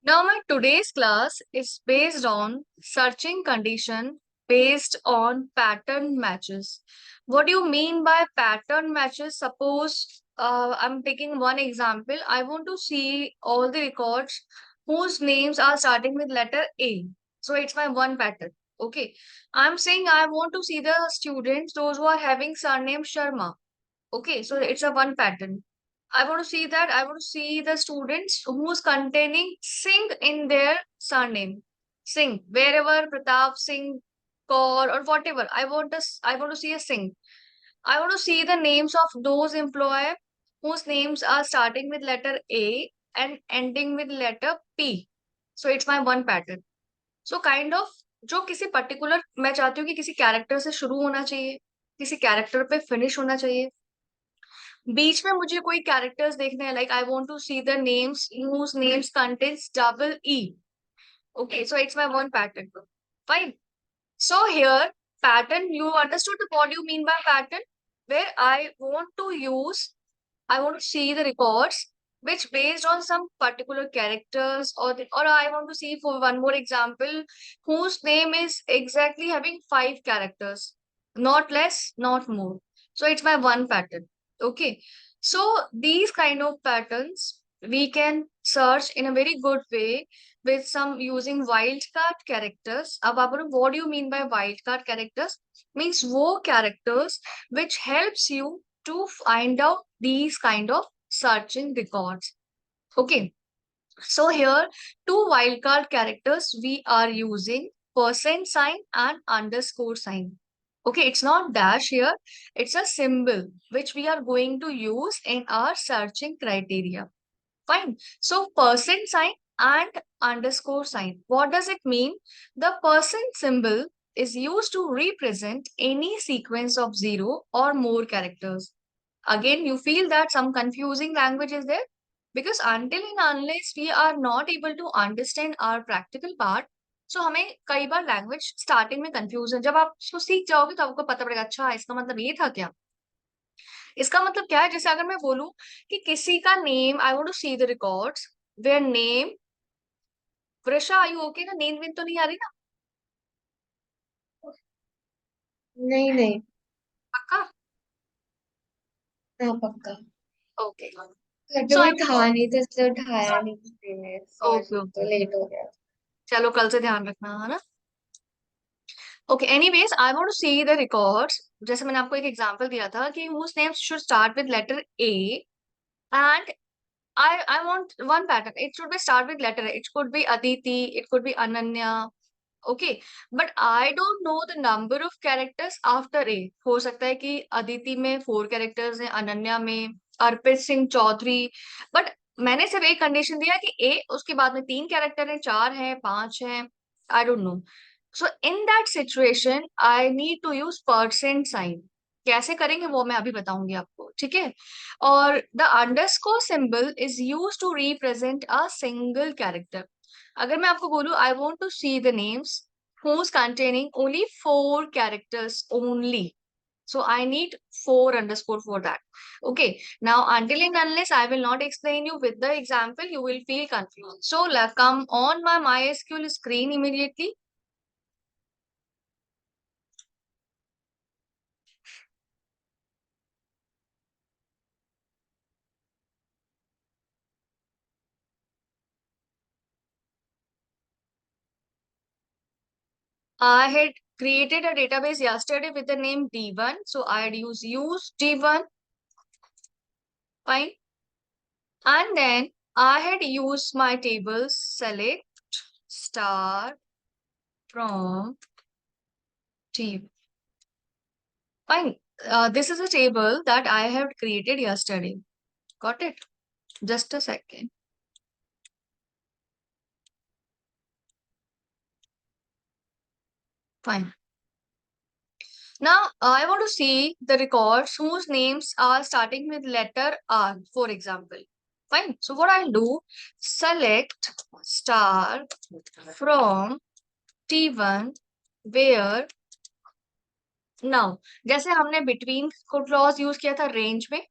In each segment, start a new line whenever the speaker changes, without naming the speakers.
Now, my today's class is based on searching condition based on pattern matches. What do you mean by pattern matches? Suppose I'm taking one example. I want to see all the records whose names are starting with letter A. So it's my one pattern. Okay. I'm saying I want to see the students, those who are having surname Sharma. Okay, so it's a one pattern. I want to see that. I want to see the students who's containing Singh in their surname. Singh, wherever Pratap Singh, Kaur, or whatever. I want to see a Singh. I want to see the names of those employee whose names are starting with letter A and ending with letter P. So it's my one pattern. So kind of जो किसी particular मैं चाहती हूँ कि किसी character से शुरू होना चाहिए, किसी कैरेक्टर पे फिनिश होना चाहिए, बीच में मुझे कोई कैरेक्टर्स देखने हैं like I want to see the names whose names contains double E. Okay, so it's my one pattern. Fine. So here, pattern, you understood what you mean by pattern? Where I want to see the records which based on some particular characters or I want to see for one more example whose name is exactly having 5 characters, not less, not more. So it's my one pattern. Okay. So these kind of patterns we can search in a very good way with some using wildcard characters. अब आप बोलो what do you mean by wildcard characters? Means वो characters which helps you to find out these kind of searching records. Okay. So here two wildcard characters we are using percent sign and underscore sign. Okay, it's not dash here, it's a symbol which we are going to use in our searching criteria. Fine. So percent sign and underscore sign. What does it mean? The percent symbol is used to represent any sequence of 0 or more characters. Again, you feel that some confusing language is there because until and unless we are not able to understand our practical part, so हमें कई बार language starting में confuse है, जब आप इसको सीख जाओगे तो आपको पता पड़ेगा अच्छा इसका मतलब ये था क्या। इसका मतलब क्या है, जैसे अगर मैं बोलूं कि किसी का name I want to see the records where name Vrisha, Ayu okay ना, नींद विंद तो नहीं आ रही ना?
नहीं नहीं।
पक्का?
हाँ पक्का।
ओके।
घर पे
सो
कोई
आई
था नहीं तो इसलिए उठाया नहीं किसी ने,
ओके
सॉरी
ओके,
तो लेट हो गया।
चलो कल से ध्यान रखना है ना। Okay, anyways I want to see the records. जैसे मैंने आपको एक एग्जांपल दिया था कि whose names should start with letter A and I want one pattern. It should be start with letter A. It could be Aditi, it could be Ananya. Okay, but I don't know the number of characters after A. हो सकता है कि अदिति में 4 characters हैं, अनन्या में, अर्पित Singh Chaudhary, but मैंने सिर्फ एक कंडीशन दिया कि ए उसके बाद में 3 कैरेक्टर है, 4 है, 5 है, I don't know. So in that situation I need to use percent sign. कैसे करेंगे वो मैं अभी बताऊंगी आपको, ठीक है। और the underscore symbol is use to represent a single character. अगर मैं आपको बोलूं I want to see the names who's containing only 4 characters only. So I need 4 underscore for that. Okay. Now, until and unless I will not explain you with the example, you will feel confused. So come on my MySQL screen immediately. I had created a database yesterday with the name D1. So I'd use D1. Fine. And then I had used my tables select star from T. Fine. This is a table that I have created yesterday. Got it? Just a second. Fine. Now, I want to see the records whose names are starting with letter R, for example. Fine. So what I'll do, select star from T1 where now, जैसे हमने between को clause use किया था range में,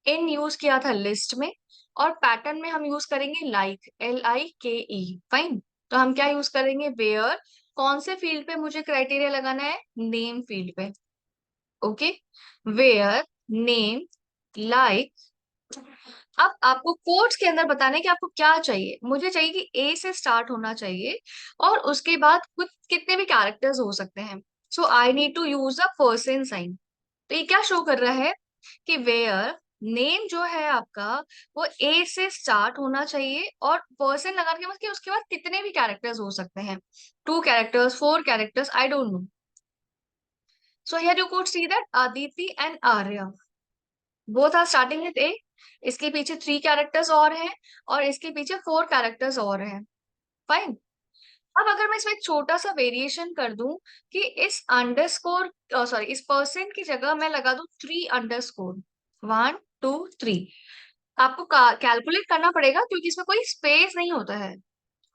in use किया था list में, और पैटर्न में हम यूज करेंगे लाइक, LIKE। फाइन। तो हम क्या यूज करेंगे, वेयर, कौन से फील्ड पे मुझे क्राइटेरिया लगाना है, नेम फील्ड पे। Okay, where name like. अब आपको कोड्स के अंदर बताना है कि आपको क्या चाहिए। मुझे चाहिए कि ए से स्टार्ट होना चाहिए, और उसके बाद कुछ कितने भी कैरेक्टर्स हो सकते हैं। So I need to use a percent sign. तो ये क्या शो कर रहा है कि वेयर नेम जो है आपका, वो ए से स्टार्ट होना चाहिए, और पर्सन लगा के, मतलब कि उसके बाद कितने भी कैरेक्टर्स हो सकते हैं, 2 characters, 4 characters, I don't know. So here you could see that Aditi and Arya both are starting with A. इसके पीछे 3 कैरेक्टर्स और हैं, और इसके पीछे 4 कैरेक्टर्स और हैं। फाइन। अब अगर मैं इसमें एक छोटा सा वेरिएशन कर दूं, कि इस अंडरस्कोर, सॉरी, इस परसेंट की जगह मैं लगा दूं 3 अंडरस्कोर, 1 2 3। आपको कैलकुलेट करना पड़ेगा, क्योंकि इसमें कोई स्पेस नहीं होता है।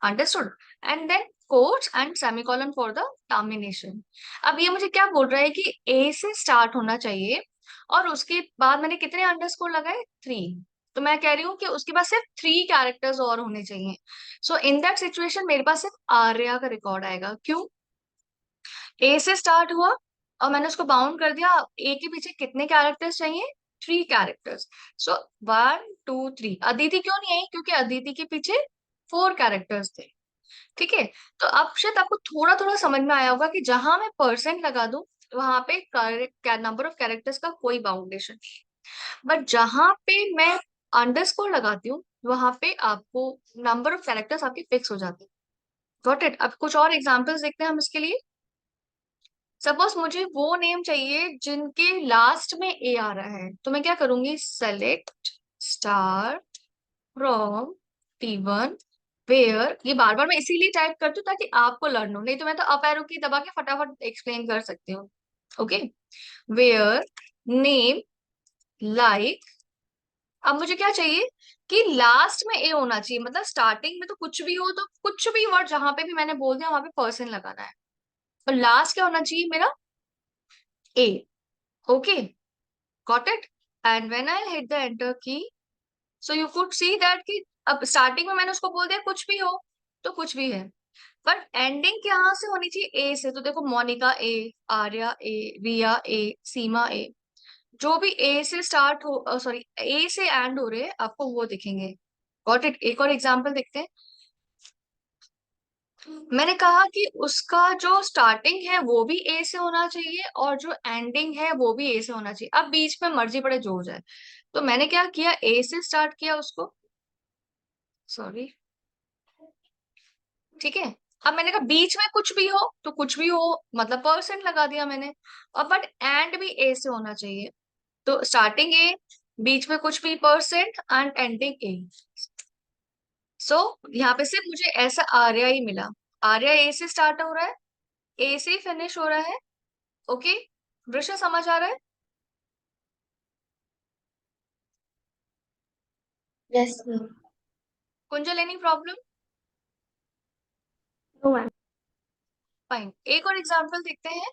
Understood. And then quotes and semicolon for the termination. अब ये मुझे क्या बोल रहा है कि ए से स्टार्ट होना चाहिए, और उसके बाद मैंने कितने अंडरस्कोर लगाए, 3। तो मैं कह रही हूँ कि उसके पास सिर्फ 3 कैरेक्टर्स और होने चाहिए। सो इन दैट सिचुएशन मेरे पास सिर्फ आर्या का रिकॉर्ड आएगा। क्यों? ए से स्टार्ट हुआ, और मैंने उसको बाउंड कर दिया। ए के पीछे कितने कैरेक्टर्स चाहिए, 3 कैरेक्टर्स। सो 1 2 3। अदिति क्यों नहीं आई, क्योंकि अदिति के पीछे 4 कैरेक्टर्स थे। ठीक है। तो अब शायद आपको थोड़ा थोड़ा समझ में आया होगा कि जहां मैं परसेंट लगा दूं, वहां पे नंबर ऑफ कैरेक्टर्स का कोई बाउंडेशन नहीं। बट जहां पे मैं अंडरस्कोर लगाती हूँ, वहां पे आपको नंबर ऑफ कैरेक्टर्स आपकी फिक्स हो जाती है। Got it. अब कुछ और एग्जांपल्स देखते हैं हम इसके लिए। सपोज मुझे वो नेम चाहिए जिनके लास्ट में ए आ रहा है, तो मैं क्या करूंगी, select star from T1 where. ये बार बार मैं इसीलिए टाइप करती हूँ ताकि आपको लर्न हो, नहीं तो मैं तो अप एरो की दबा के फटाफट एक्सप्लेन कर सकती हूँ। Okay, where name like. अब मुझे क्या चाहिए कि लास्ट में ए होना चाहिए, मतलब स्टार्टिंग में तो कुछ भी हो, तो कुछ भी वर्ड जहां पे भी मैंने बोल दिया वहां पे पर्सन लगाना है, और लास्ट क्या होना चाहिए मेरा, A. Okay, got it. And when I hit the enter key, so you could see that कि अब स्टार्टिंग में मैंने उसको बोल दिया कुछ भी हो, तो कुछ भी है। पर एंडिंग कहाँ से होनी चाहिए, ए से। तो देखो, मोनिका ए, आर्या ए, रिया ए, सीमा ए, जो भी ए से स्टार्ट हो, सॉरी, ए से एंड हो रहे हैं, आपको वो दिखेंगे। Got it. एक और एग्जांपल देखते हैं। मैंने कहा कि उसका जो स्टार्टिंग है वो भी ए से होना चाहिए, और जो एंडिंग है वो भी ए से होना चाहिए। अब बीच में मर्जी पड़े जो हो जाए। तो मैंने क्या किया, ए से स्टार्ट किया उसको, सॉरी, ठीक है। अब मैंने कहा बीच में कुछ भी हो, तो कुछ भी हो, मतलब परसेंट लगा दिया मैंने। और बट एंड भी ए से होना चाहिए, तो स्टार्टिंग ए, बीच में कुछ भी परसेंट, एंड एंडिंग ए। सो यहाँ पे से मुझे ऐसा आर्या ही मिला। आर्या ए से स्टार्ट हो रहा है, ए से ही फिनिश हो रहा है। ओके, वृषा समझ आ रहा है?
Yes ma'am.
Kunjal, any problem?
No ma'am.
Fine. एक और एग्जांपल देखते हैं।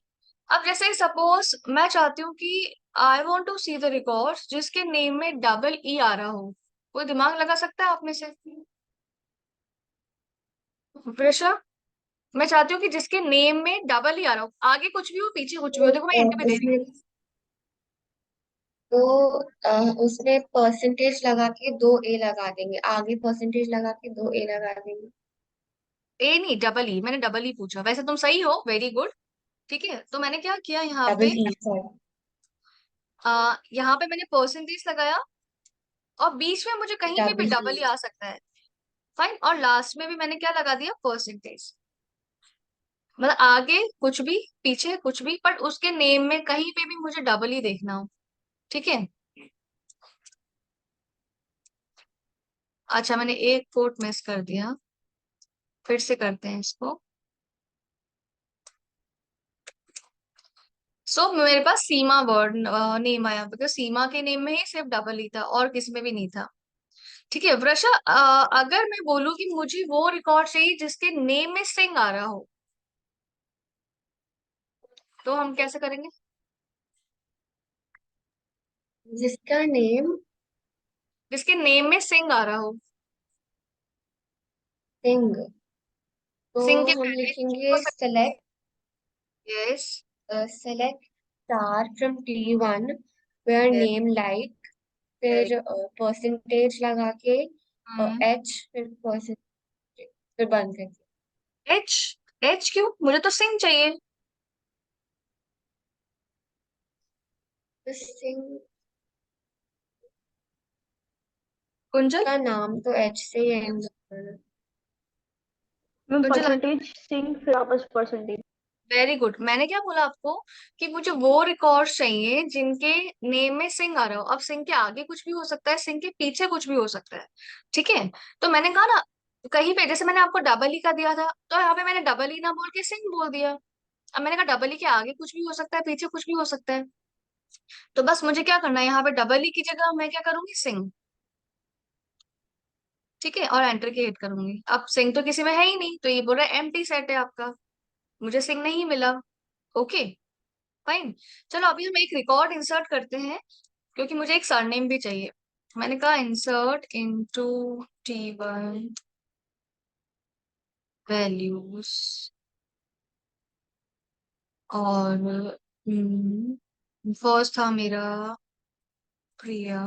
अब जैसे सपोज मैं चाहती हूँ कि I want to see the records जिसके नेम में डबल E आ रहा हो। कोई दिमाग लगा सकता है आप में से? वृषा, मैं चाहती हूँ कि जिसके नेम में डबल E आ रहा हो, आगे कुछ भी हो पीछे कुछ भी हो, देखो मैं हिंट भी दे रही
उसमें तो उसमें परसेंटेज लगा के 2 A लगा देंगे, आगे परसेंटेज लगा के 2 A लगा देंगे।
हूँ। ए नहीं, डबल E, मैंने डबल E पूछा। वैसे तुम सही हो, वेरी गुड। ठीक है, तो मैंने क्या किया यहाँ पे,
डबल E सॉरी।
यहाँ पे मैंने परसेंटेज लगाया, और बीच में मुझे कहीं पे भी
डबल
डबल
E।
E आ सकता है। फाइन। और लास्ट में भी मैंने क्या लगा दिया, परसेंटेज। मतलब आगे कुछ भी, पीछे कुछ भी, बट उसके नेम में कहीं पे भी मुझे डबल ही देखना हो। ठीक है। अच्छा, मैंने एक कोट मिस कर दिया, फिर से करते हैं इसको। मेरे पास सीमा वर्ड नेम आया, बिकॉज सीमा के नेम में ही सिर्फ डबल ही था, और किसी में भी नहीं था। ठीक है वृषा, अगर मैं बोलूँ कि मुझे वो रिकॉर्ड चाहिए जिसके नेम में सिंह आ रहा हो, तो हम कैसे करेंगे?
जिसका नेम
जिसके नेम में सिंह आ रहा हो।
सिंग। तो
सिंह के
हम
पहले कुछ भी हो
लिखेंगे
सकता है।
Select,
yes.
Select star from T1 where
yes.
Name like, फिर परसेंटेज लगा के एच, फिर परसेंटेज, फिर बंद कर।
एच। एच क्यों, मुझे तो सिंह चाहिए।
तो सिंग
कुंजल।
का नाम तो एच से ही एंड होता है।
मैम
कुंजल।
परसेंटेज सिंह फिर वापस परसेंटेज।
Very good. मैंने क्या बोला आपको कि मुझे वो रिकॉर्ड्स चाहिए जिनके नेम में सिंह आ रहा हो। अब सिंह के आगे कुछ भी हो सकता है, सिंह के पीछे कुछ भी हो सकता है। ठीक है। तो मैंने कहा ना, कहीं पे जैसे मैंने आपको डबल ई का दिया था, तो यहाँ पे मैंने डबल ई ना बोल के सिंह बोल दिया। अब मैंने कहा डबल ई के आगे कुछ भी हो सकता है, पीछे कुछ भी हो सकता है। तो बस मुझे क्या करना है, यहाँ पे डबल ई की जगह मैं क्या करूंगी, सिंह। ठीक है, और एंटर की हिट करूंगी। अब सिंह तो किसी में है ही नहीं, तो ये बोल रहा है एम्प्टी सेट है आपका, मुझे सिंह नहीं मिला। Okay, fine. चलो अभी हम एक रिकॉर्ड इंसर्ट करते हैं, क्योंकि मुझे एक सरनेम भी चाहिए। मैंने कहा इंसर्ट इनटू T1 वैल्यूज, और फर्स्ट था मेरा प्रिया,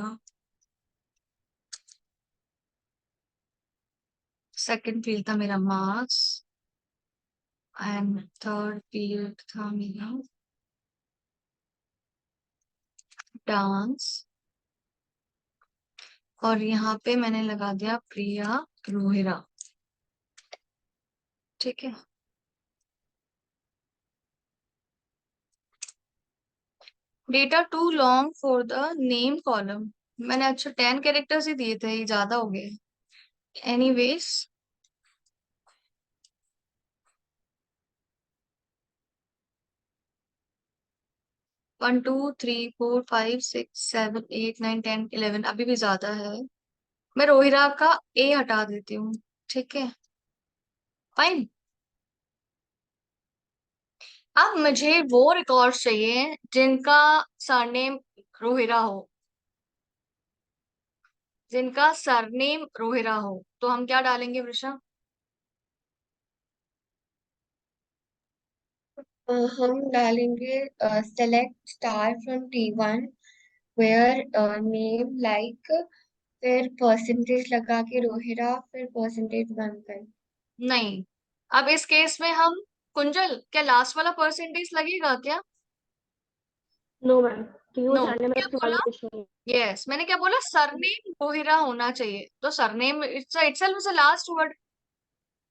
सेकंड फील्ड था मेरा मार्क्स, एंड थर्ड फील्ड था मेरा डांस। और यहाँ पे मैंने लगा दिया प्रिया रोहिरा। ठीक है। Data too long for the name column. मैंने अच्छा 10 कैरेक्टर्स ही दिए थे, ये ज्यादा हो गए। एनीवेज, 1 2 3 4 5 6 7 8 9 10 11, अभी भी ज्यादा है। मैं रोहिरा का ए हटा देती हूँ। ठीक है, फाइन। अब मुझे वो रिकॉर्ड्स चाहिए जिनका सरनेम रोहिरा हो, जिनका सरनेम रोहिरा हो। तो हम क्या डालेंगे वृषा?
हम डालेंगे select star from T1 where name like, फिर परसेंटेज लगा के रोहिरा, फिर परसेंटेज बंद कर।
नहीं। अब इस केस में हम, कुंजल क्या लास्ट वाला परसेंटेज लगेगा क्या?
नो मैम, क्योंकि वो
नो।
जानने में
क्या
उसके बाद
बोला?
में कुछ नहीं।
यस, मैंने क्या बोला, सरनेम रोहिरा होना चाहिए, तो surname itself is the last word.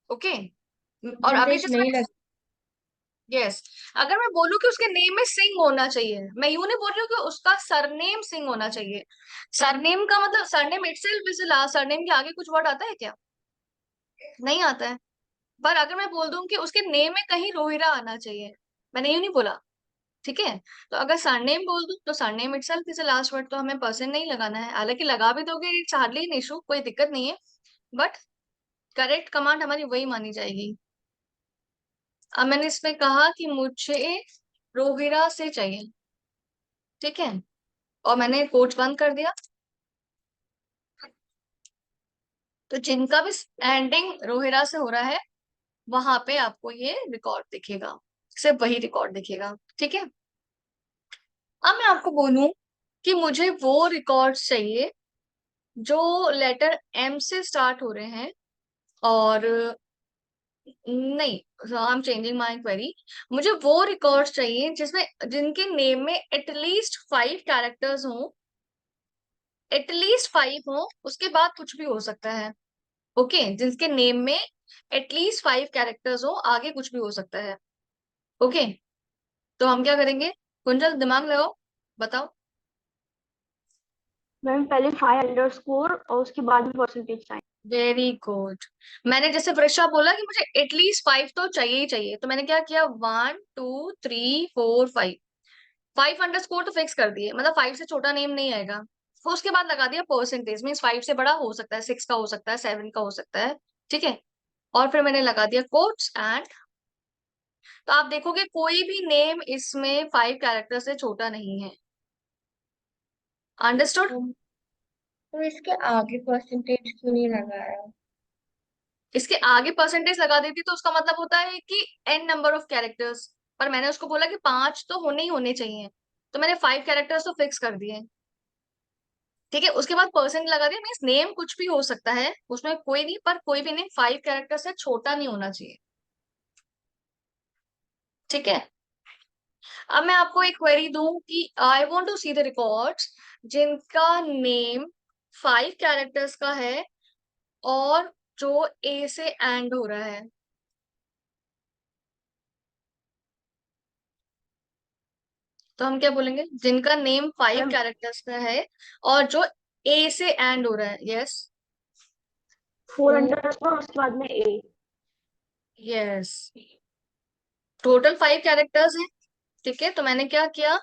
Okay. और अभी
परसेंटेज
जैसे
नहीं
मैंने,
लग।
यस, अगर मैं बोलूं कि उसके नेम में सिंह होना चाहिए, मैं यूं नहीं बोल रही हूँ कि उसका सरनेम सिंह होना चाहिए। सरनेम का मतलब surname itself is the last, surname के आगे कुछ वर्ड आता है क्या? नहीं आता है। पर अगर मैं बोल दूं कि उसके नेम में कहीं रोहिरा आना चाहिए, मैंने यूं नहीं बोला। ठीक है। तो अगर सरनेम बोल दूं तो surname itself is the last word, तो हमें पर्सन नहीं लगाना है। हालांकि लगा भी दोगे इट्स हार्डली एन इशू, कोई दिक्कत नहीं है। बट करेक्ट कमांड हमारी वही मानी जाएगी। अब मैंने इसमें कहा कि मुझे रोहिरा से चाहिए। ठीक है, और मैंने कोट बंद कर दिया। तो जिनका भी एंडिंग रोहिरा से हो रहा है, वहां पे आपको ये रिकॉर्ड दिखेगा, सिर्फ वही रिकॉर्ड दिखेगा। ठीक है। अब मैं आपको बोलूं कि मुझे वो रिकॉर्ड्स चाहिए जो लेटर एम से स्टार्ट हो रहे हैं, और नहीं, I am changing my query. मुझे वो रिकॉर्ड्स चाहिए जिसमें, जिनके नेम में एटलीस्ट 5 कैरेक्टर्स हों, एटलीस्ट 5 हो, उसके बाद कुछ भी हो सकता है। ओके, जिसके नेम में एटलीस्ट 5 कैरेक्टर्स हो, आगे कुछ भी हो सकता है। ओके, तो हम क्या करेंगे? कुंजल दिमाग लगाओ, बताओ।
मैम पहले 5 अंडरस्कोर और उसके बाद में परसेंटेज साइन।
Very good. मैंने जैसे वृषा बोला कि मुझे एटलीस्ट 5 तो चाहिए ही चाहिए, तो मैंने क्या किया, 1 2 3 4 5, 5 अंडरस्कोर तो फिक्स कर दिए, मतलब 5 से छोटा नेम नहीं आएगा। फिर उसके बाद लगा दिया परसेंटेज, मीन्स 5 से बड़ा हो सकता है, 6 का हो सकता है, 7 का हो सकता है। ठीक है। और फिर मैंने लगा दिया कोट्स एंड, तो आप देखोगे कोई भी नेम इसमें 5 कैरेक्टर से छोटा नहीं है। अंडरस्टूड?
तो इसके आगे परसेंटेज क्यों नहीं लगाया?
इसके आगे परसेंटेज लगा देती तो उसका मतलब होता है कि n नंबर ऑफ कैरेक्टर्स, पर मैंने उसको बोला कि 5 तो होने ही होने चाहिए, तो मैंने 5 कैरेक्टर्स तो फिक्स कर दिए। ठीक है, उसके बाद परसेंट लगा दिया, मीन्स नेम कुछ भी हो सकता है उसमें कोई नहीं, पर कोई भी नेम 5 कैरेक्टर से छोटा नहीं होना चाहिए। ठीक है, अब मैं आपको एक क्वेरी दूं कि I want to see the records जिनका नेम 5 कैरेक्टर्स का है और जो ए से एंड हो रहा है। तो हम क्या बोलेंगे, जिनका नेम 5
मैम
कैरेक्टर्स का है और जो ए से एंड हो रहा है। यस,
4 उसके बाद में ए।
यस, टोटल 5 कैरेक्टर्स हैं। ठीक है, तो मैंने क्या किया,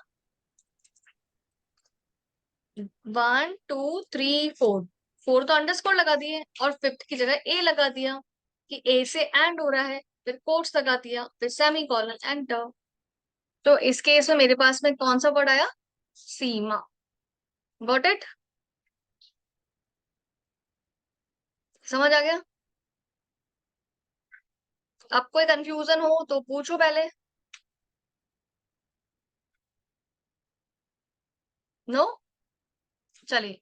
1 2 3 4, 4 तो अंडरस्कोर लगा दिए और फिफ्थ की जगह ए लगा दिया कि ए से एंड हो रहा है, फिर कोट्स लगा दिया, फिर सेमी कॉलन, एंटर। तो इस केस में मेरे पास में कौन सा वर्ड आया, सीमा। गॉट इट, समझ आ गया? अब कोई कंफ्यूजन हो तो पूछो पहले। नो, चलिए,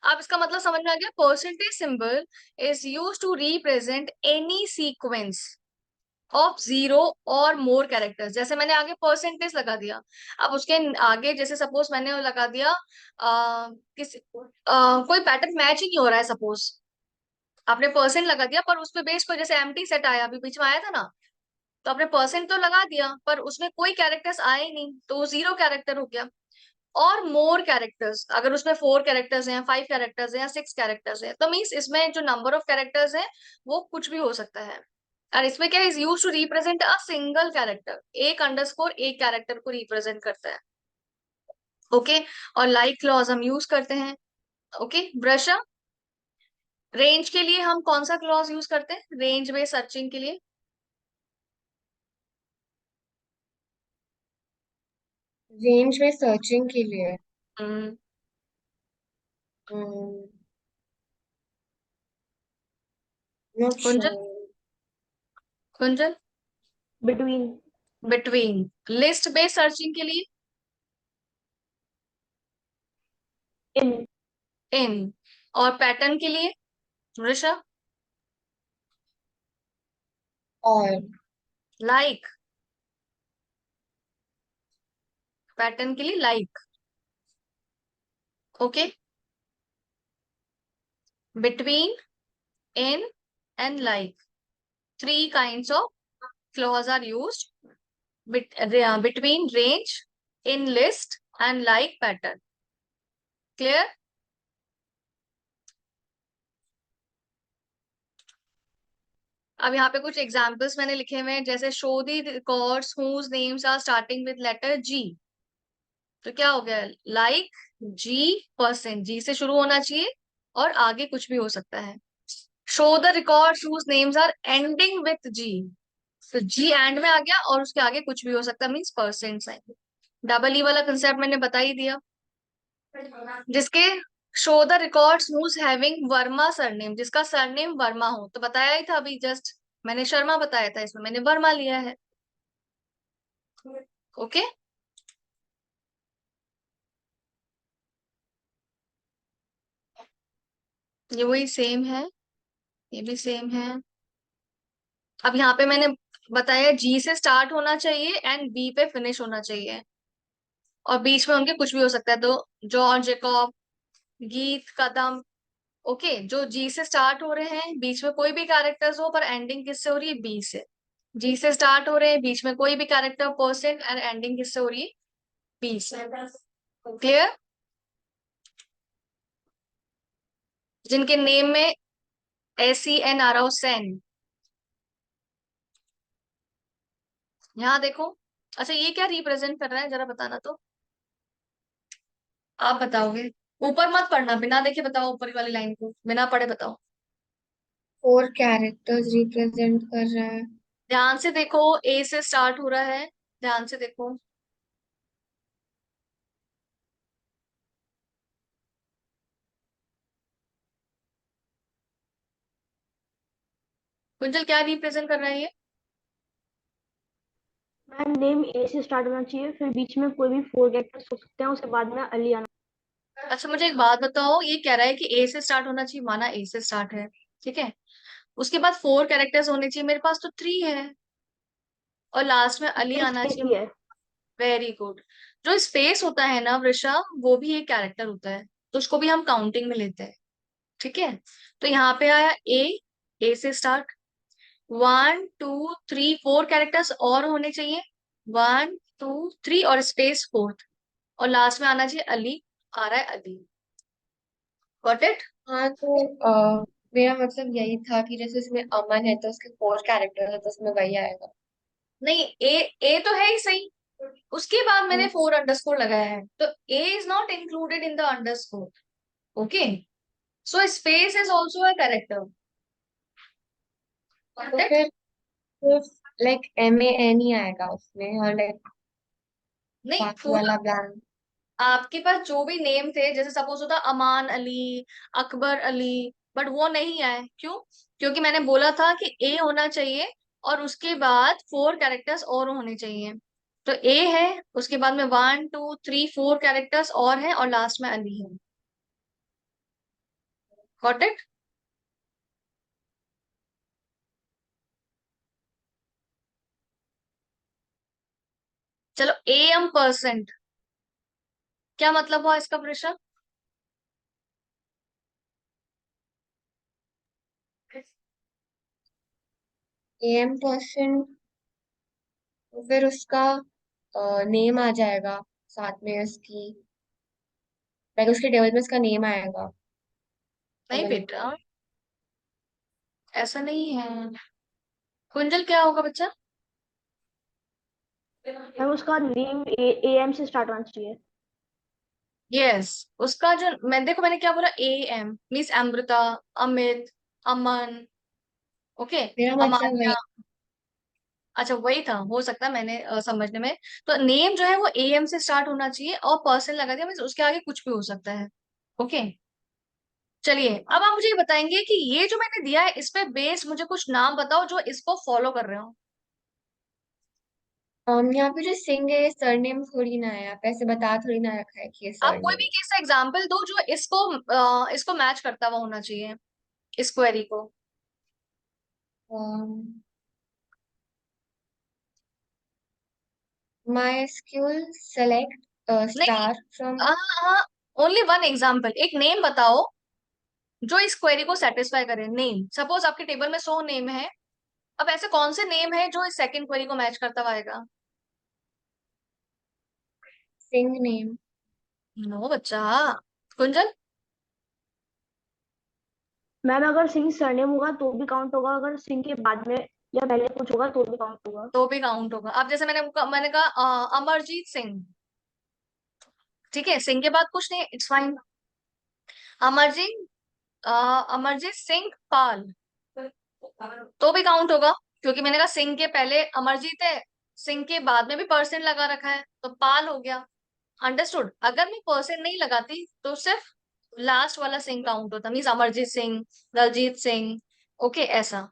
अब इसका मतलब समझ में आ गया। Percentage symbol is use to represent any sequence of 0 और मोर कैरेक्टर्स। जैसे मैंने आगे परसेंटेज लगा दिया, अब उसके आगे जैसे सपोज मैंने वो लगा दिया कोई पैटर्न मैच ही नहीं हो रहा है, सपोज आपने परसेंट लगा दिया पर उस पे बेस पर जैसे एम्प्टी सेट आया, अभी बीच में आया था ना, तो आपने परसेंट तो लगा दिया पर उसमें कोई कैरेक्टर्स आए ही नहीं, तो वो 0 कैरेक्टर हो गया। और मोर कैरेक्टर्स, अगर उसमें 4 कैरेक्टर्स हैं, 5 कैरेक्टर्स हैं या 6 कैरेक्टर्स हैं, तो मीन्स इसमें जो नंबर ऑफ कैरेक्टर्स है वो कुछ भी हो सकता है। और इसमें क्या is use to represent a single character, एक अंडरस्कोर एक कैरेक्टर को रिप्रेजेंट करता है। ओके, और लाइक क्लॉज हम यूज करते हैं। ओके, ब्रश रेंज के लिए हम कौन सा क्लॉज यूज करते हैं, रेंज में सर्चिंग के लिए?
रेंज में सर्चिंग के लिए
हम्म,
नॉट
कुंजन,
श्योर।
कुंजन,
between.
Between. List based searching के लिए?
इन।
इन। और पैटर्न के लिए ऋषभ?
और
लाइक। पैटर्न के लिए like. Okay, between, in, and like. Three kinds of clause are used between range, in list, and like pattern. Clear? अब यहाँ पे कुछ एग्जाम्पल्स मैंने लिखे हुए हैं, जैसे show the records whose names are starting with letter G. तो क्या हो गया, लाइक जी, परसेंट जी से शुरू होना चाहिए और आगे कुछ भी हो सकता है। Show the records whose names are ending with G, तो जी एंड में आ गया और उसके आगे कुछ भी हो सकता है, मीन्स परसेंट आएंगे। डबल ई वाला कंसेप्ट मैंने बता ही दिया। जिसके show the records whose having Verma surname, जिसका सरनेम वर्मा हो, तो बताया ही था अभी जस्ट, मैंने शर्मा बताया था, इसमें मैंने वर्मा लिया है। ओके, ये वही सेम है, ये भी सेम है। अब यहाँ पे मैंने बताया जी से स्टार्ट होना चाहिए एंड बी पे फिनिश होना चाहिए, और बीच में उनके कुछ भी हो सकता है, तो जॉर्ज, जेकॉब, गीत, कदम। ओके, जो जी से स्टार्ट हो रहे हैं, बीच में कोई भी कैरेक्टर्स हो पर एंडिंग किससे हो रही है, बी से। जी से स्टार्ट हो रहे हैं, बीच में कोई भी कैरेक्टर, पर्सन, एंड एंडिंग किससे हो रही है, बी से। क्लियर? जिनके नेम में SEN आ रहा हो, सेन। यहाँ देखो, अच्छा ये क्या रिप्रेजेंट कर रहा है, जरा बताना तो, आप बताओगे। ऊपर मत पढ़ना, बिना देखे बताओ, ऊपर वाली लाइन को बिना पढ़े बताओ।
4 कैरेक्टर्स रिप्रेजेंट कर रहा है।
ध्यान से देखो, ए से स्टार्ट हो रहा है, ध्यान से देखो। कुंजल क्या रिप्रेजेंट कर रहा है ये?
मैम नेम ए से स्टार्ट होना चाहिए, फिर बीच में कोई भी 4 कैरेक्टर्स हो सकते हैं, उसके बाद में अली आना।
अच्छा मुझे एक बात बताओ, ये कह रहा है कि ए से स्टार्ट होना चाहिए, माना ए से स्टार्ट है, ठीक है, उसके बाद 4 कैरेक्टर्स होने चाहिए, मेरे पास तो 3 है, और लास्ट में अली
ये
आना
स्पेस
चाहिए।
ही है।
Very good. जो स्पेस होता है ना वृषा, वो भी एक कैरेक्टर होता है, तो उसको भी हम काउंटिंग में लेते हैं, ठीक है। तो यहाँ पे आया ए से स्टार्ट, 1 2 3 4 कैरेक्टर्स और होने चाहिए, 1 2 3 और स्पेस 4th, और लास्ट में आना चाहिए अली, आ रहा है अली। Got it?
हाँ तो मेरा मतलब यही था कि जैसे उसमें अमन है तो उसके 4 कैरेक्टर है तो उसमें वही आएगा।
नहीं, ए तो है ही सही, उसके बाद मैंने
हम्म,
4 अंडरस्कोर लगाया है, तो A is not included in the underscore. Okay, so space is also a character.
तो
गॉट इट?
फिर सिर्फ लाइक MAN ही आएगा उसमें और लाइक
नहीं,
बाकी
पूरा
वाला ब्लैंक।
आपके पास जो भी नेम थे, जैसे सपोज होता अमान अली, अकबर अली, बट वो नहीं आए, क्यों? क्योंकि मैंने बोला था कि ए होना चाहिए और उसके बाद 4 कैरेक्टर्स और होने चाहिए, तो ए है, उसके बाद में 1 2 3 4 कैरेक्टर्स और हैं, और लास्ट में अली है। Got it? चलो, AM%, क्या मतलब हुआ इसका प्रश्न?
AM% तो फिर उसका नेम आ जाएगा साथ में उसकी, लाइक उसके टेबल में उसका नेम आएगा।
नहीं
अगर
बेटा, ऐसा नहीं है। कुंजल क्या होगा बच्चा?
मैम उसका नेम AM से स्टार्ट होना चाहिए।
यस, उसका जो मैं देखो मैंने क्या बोला, AM means Amrita, Amit, Aman, okay,
मेरा मतलब वही।
अमान्या। अच्छा वही था, हो सकता है मैंने समझने में, तो नेम जो है वो AM से स्टार्ट होना चाहिए, और पर्सन लगा दिया मीन्स उसके आगे कुछ भी हो सकता है। ओके, चलिए अब आप मुझे ये बताएंगे कि ये जो मैंने दिया है इस पे बेस्ड मुझे कुछ नाम बताओ जो इसको फॉलो कर रहे हो।
यहाँ पे जो सिंह है सरनेम थोड़ी ना है, आप ऐसे बता थोड़ी ना रखा है कि ये
आप कोई भी
सरनेम।
कैसा एग्जाम्पल दो जो इसको मैच करता हुआ होना चाहिए, इस क्वेरी को।
MySQL select
नहीं,
star from।
हाँ, ओनली वन एग्जाम्पल, एक नेम बताओ जो इस क्वेरी को सेटिस्फाई करे। नेम, सपोज आपके टेबल में 100 नेम है, अब ऐसे कौन से नेम है जो इस सेकंड क्वेरी को मैच करता हुआ आएगा?
सिंह नेम।
नो बच्चा। कुंजल?
मैम अगर सिंह सरनेम होगा तो भी काउंट होगा, अगर सिंह के बाद में या पहले कुछ होगा तो भी काउंट होगा।
तो भी काउंट होगा। अब जैसे मैंने कहा अमरजीत सिंह, ठीक है, सिंह के बाद कुछ नहीं, इट्स फाइन। अमरजीत अमरजीत सिंह पाल, तो भी काउंट होगा, क्योंकि मैंने कहा सिंह के पहले अमरजीत है, सिंह के बाद में भी परसेंट लगा रखा है, तो पाल हो गया। अंडरस्टूड? अगर मैं परसेंट नहीं लगाती तो सिर्फ लास्ट वाला सिंह काउंट होता, मीन्स अमरजीत सिंह, दलजीत सिंह, ओके ऐसा।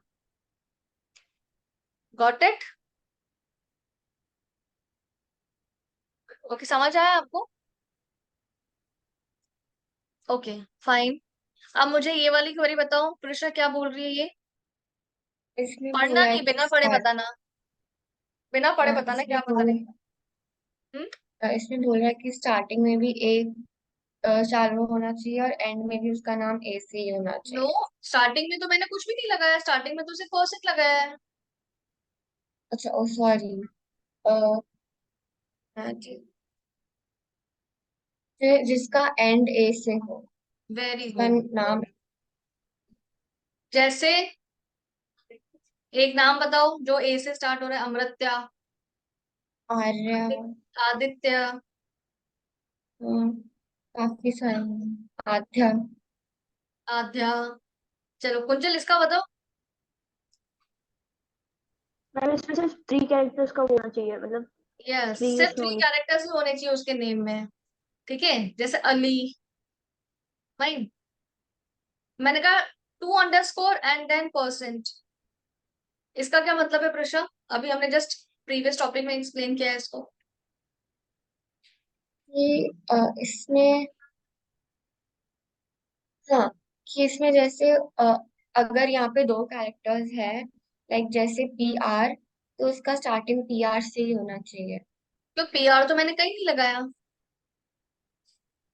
Got it? ओके, समझ आया आपको? Okay, fine. अब मुझे ये वाली क्वेरी बताओ, कृष्णा क्या बोल रही है ये?
इसमें
पढ़ना
बोला है
नहीं,
कि
बिना पढ़े बताना, बिना पढ़े बताना
इसमें
क्या पता
बोल
नहीं। हम्म।
इसमें बोल रहा है कि स्टार्टिंग में भी एक चालू होना चाहिए और एंड में भी उसका नाम A से ही होना
नो,
चाहिए।
स्टार्टिंग में तो मैंने कुछ भी नहीं लगाया, स्टार्टिंग में तो सिर्फ परसेंट लगाया है।
अच्छा ओ सॉरी। हाँ जी, फिर जिसका एंड A से हो
वेरी
उसका
गुड।
नाम।
जैसे एक नाम बताओ जो ए से स्टार्ट हो रहा है, अमृत्या,
आर्या।
आदित्य,
अ, काफी सारे हैं। आध्या।
आध्या। चलो कुंजल इसका बताओ।
मैम इसमें सिर्फ 3 कैरेक्टर्स का होना चाहिए, मतलब
यस,
3
सिर्फ
उसमें
3
होने।
कैरेक्टर्स ही होने चाहिए उसके नेम में, ठीक है, जैसे अली। फाइन, मैंने कहा 2 अंडरस्कोर एंड देन परसेंट, इसका क्या मतलब है प्रशा? अभी हमने जस्ट प्रीवियस टॉपिक में एक्सप्लेन किया है इसको।
कि इसमें, हाँ, कि इसमें जैसे अगर यहाँ पे दो कैरेक्टर्स है, लाइक जैसे पी आर, तो उसका स्टार्टिंग पी आर से ही होना चाहिए।
तो पीआर तो मैंने कहीं नहीं लगाया।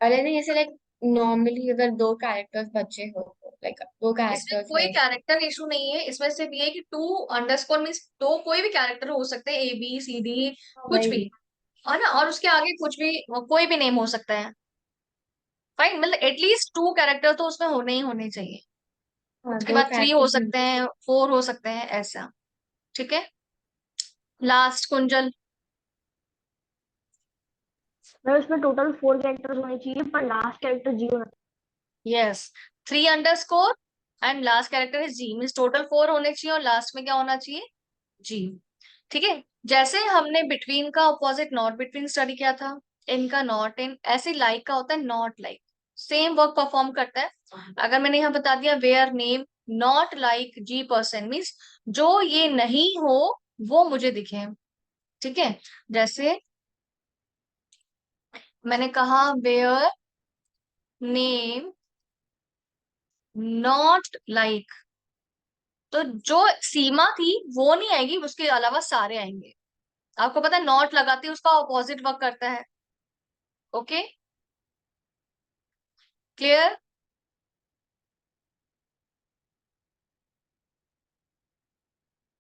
अरे नहीं, ऐसे लाइक नॉर्मली अगर दो कैरेक्टर्स बचे हो, लाइक दो
इसमें
कैरेक्टर्स
कोई
है उसमें।
कैरेक्टर इशू नहीं है, इसमें सिर्फ ये है कि टू अंडरस्कोर मीन्स दो कोई भी कैरेक्टर हो सकते हैं, ए बी सी डी,
हाँ,
कुछ भी,
वही।
है ना, और उसके आगे कुछ भी, कोई भी नेम हो सकता है। फाइन, मतलब एटलीस्ट टू कैरेक्टर तो उसमें होने ही होने चाहिए।
हाँ,
उसके
दो
बाद थ्री हो
कैरेक्टर्स
सकते
होने
हैं, फोर हो सकते हैं, ऐसा। ठीक है। लास्ट कुंजल।
मैं उसमें टोटल 4 कैरेक्टर्स होने चाहिए पर लास्ट कैरेक्टर 0 होना
yes, three underscore and last character is G, means total four होने चाहिए और लास्ट में क्या होना चाहिए? जी। ठीक है। जैसे हमने बिटवीन का ऑपोजिट नॉट बिटवीन स्टडी किया था, इनका नॉट इन, ऐसे लाइक का होता है not like, same work perform करता है। अगर मैंने यहाँ बता दिया where name not like G percent, means जो ये नहीं हो वो मुझे दिखे। ठीक है। जैसे मैंने कहा वेयर नेम नॉट लाइक, तो जो सीमा थी वो नहीं आएगी, उसके अलावा सारे आएंगे। आपको पता है नॉट लगाते ही उसका ऑपोजिट वर्क करता है। Okay, clear?